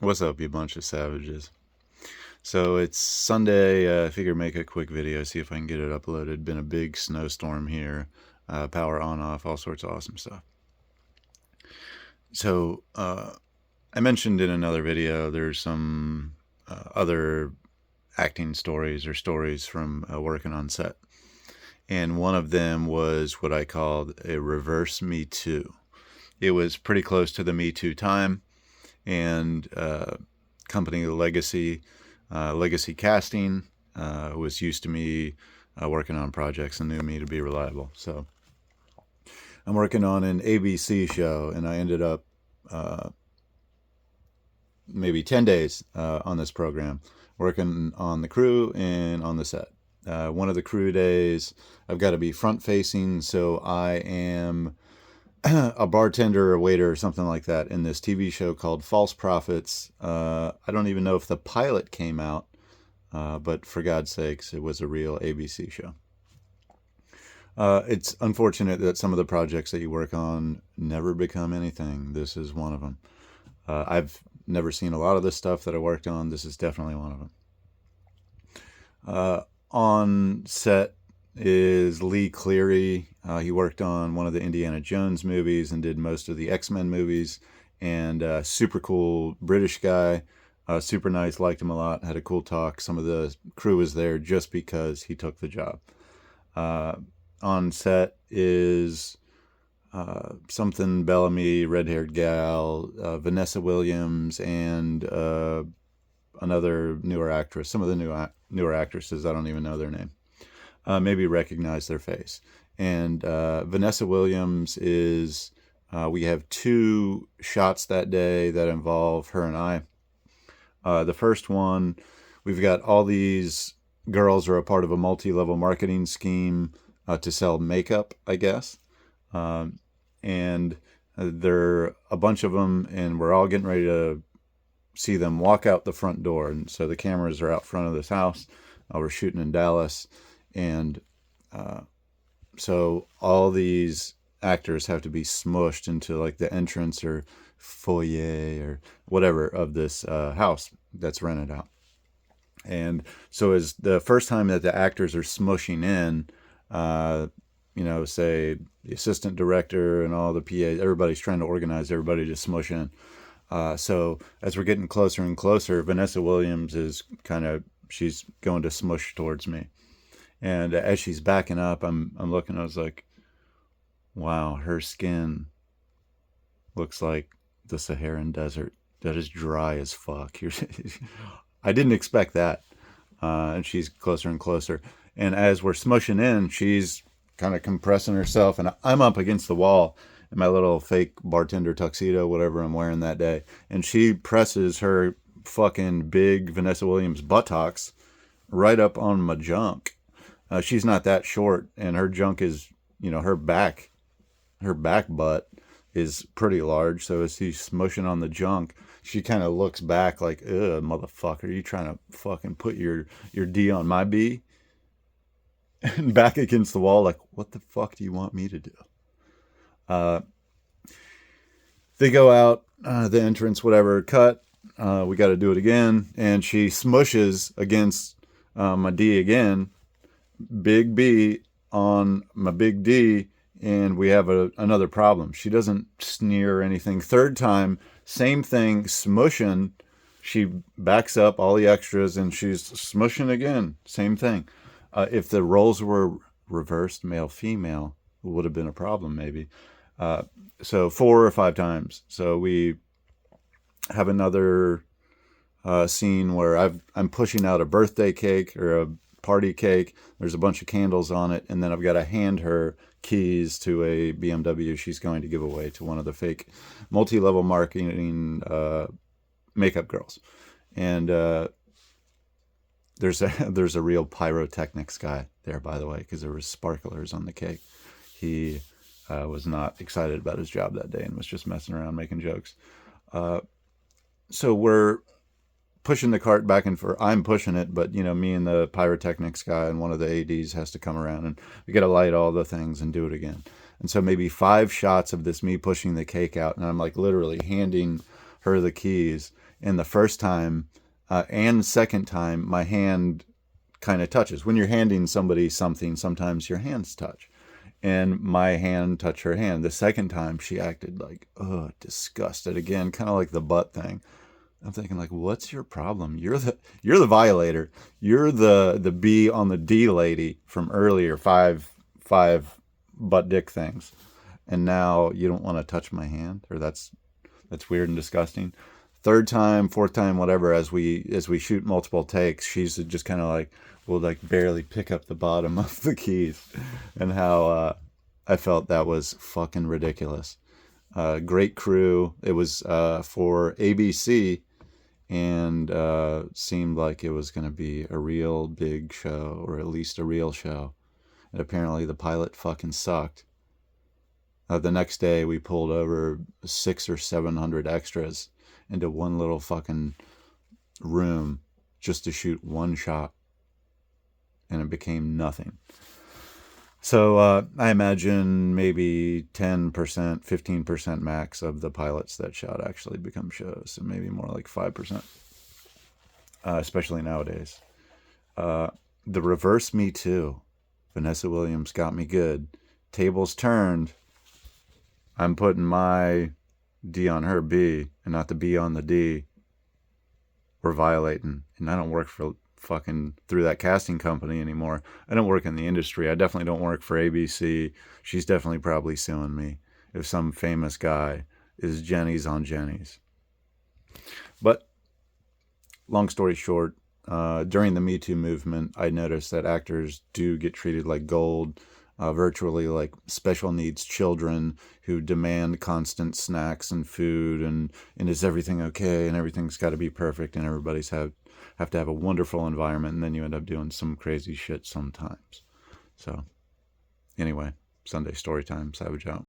What's up, you bunch of savages? So it's Sunday. I figure make a quick video, see if I can get it uploaded. Been a big snowstorm here. Power on, off, all sorts of awesome stuff. So I mentioned in another video there's some other acting stories or stories from working on set. And one of them was what I called a reverse Me Too. It was pretty close to the Me Too time, and company Legacy Casting was used to me working on projects and knew me to be reliable. So I'm working on an ABC show, and I ended up maybe 10 days on this program, working on the crew and on the set. One of the crew days, I've got to be front facing, so I am a bartender or waiter or something like that in this TV show called False Prophets. I don't even know if the pilot came out, but for God's sakes, it was a real ABC show. It's unfortunate that some of the projects that you work on never become anything. This is one of them. I've never seen a lot of this stuff that I worked on. This is definitely one of them. On set is Lee Cleary. He worked on one of the Indiana Jones movies and did most of the X-Men movies. And super cool British guy. Super nice, liked him a lot, had a cool talk. Some of the crew was there just because he took the job. On set is something Bellamy, red-haired gal, Vanessa Williams, and another newer actress. Some of the newer actresses, I don't even know their name. Maybe recognize their face. And Vanessa Williams is, we have two shots that day that involve her and I. The first one, we've got all these girls are a part of a multi-level marketing scheme to sell makeup, I guess. And there are a bunch of them, and we're all getting ready to see them walk out the front door. And so the cameras are out front of this house. We're shooting in Dallas. And so all these actors have to be smushed into like the entrance or foyer or whatever of this house that's rented out. And so as the first time that the actors are smushing in, say the assistant director and all the PAs, everybody's trying to organize everybody to smush in. So as we're getting closer and closer, Vanessa Williams is she's going to smush towards me. And as she's backing up, I'm looking, I was like, wow, her skin looks like the Saharan desert. That is dry as fuck. I didn't expect that. And she's closer and closer. And as we're smushing in, she's kind of compressing herself, and I'm up against the wall in my little fake bartender tuxedo, whatever I'm wearing that day. And she presses her fucking big Vanessa Williams buttocks right up on my junk. She's not that short, and her junk is, her back butt is pretty large. So as she's smushing on the junk, she kind of looks back like, ugh, motherfucker, you trying to fucking put your D on my B? And back against the wall, like, what the fuck do you want me to do? They go out, the entrance, whatever, cut. We got to do it again. And she smushes against my D again. Big B on my big D, and we have another problem. She doesn't sneer or anything. Third time, same thing, smushing. She backs up all the extras, and she's smushing again. Same thing. If the roles were reversed, male-female, it would have been a problem maybe. So 4 or 5 times. So we have another scene where I'm pushing out a birthday cake or a party cake. There's a bunch of candles on it, and then I've got to hand her keys to a BMW she's going to give away to one of the fake multi-level marketing makeup girls. And there's a real pyrotechnics guy there, by the way, because there was sparklers on the cake. He was not excited about his job that day and was just messing around making jokes. So we're pushing the cart back and forth. I'm pushing it, but me and the pyrotechnics guy and one of the ADs has to come around, and we got to light all the things and do it again. And so maybe 5 shots of this me pushing the cake out, and I'm like literally handing her the keys. And the first time and second time, my hand kind of touches. When you're handing somebody something, sometimes your hands touch. And my hand touched her hand. The second time, she acted like, oh, disgusted again, kind of like the butt thing. I'm thinking like, what's your problem? You're the violator. You're the B on the D lady from earlier, five butt dick things, and now you don't want to touch my hand, or that's weird and disgusting. Third time, fourth time, whatever. As we shoot multiple takes, she's just kind of like, will like barely pick up the bottom of the keys, and how I felt that was fucking ridiculous. Great crew. It was for ABC, and seemed like it was going to be a real big show, or at least a real show. And apparently the pilot fucking sucked. The next day we pulled over 600 or 700 extras into one little fucking room just to shoot one shot, and it became nothing. So I imagine maybe 10%, 15% max of the pilots that shot actually become shows, and maybe more like 5%, especially nowadays. The reverse Me Too. Vanessa Williams got me good. Tables turned. I'm putting my D on her B and not the B on the D. We're violating. And I don't work for fucking through that casting company anymore. I don't work in the industry. I definitely don't work for ABC. She's definitely probably suing me if some famous guy is Jenny's on Jenny's. But long story short, during the Me Too movement, I noticed that actors do get treated like gold, virtually like special needs children who demand constant snacks and food, and is everything okay, and everything's got to be perfect, and everybody's have to have a wonderful environment, and then you end up doing some crazy shit sometimes. So anyway, Sunday story time, Savage out.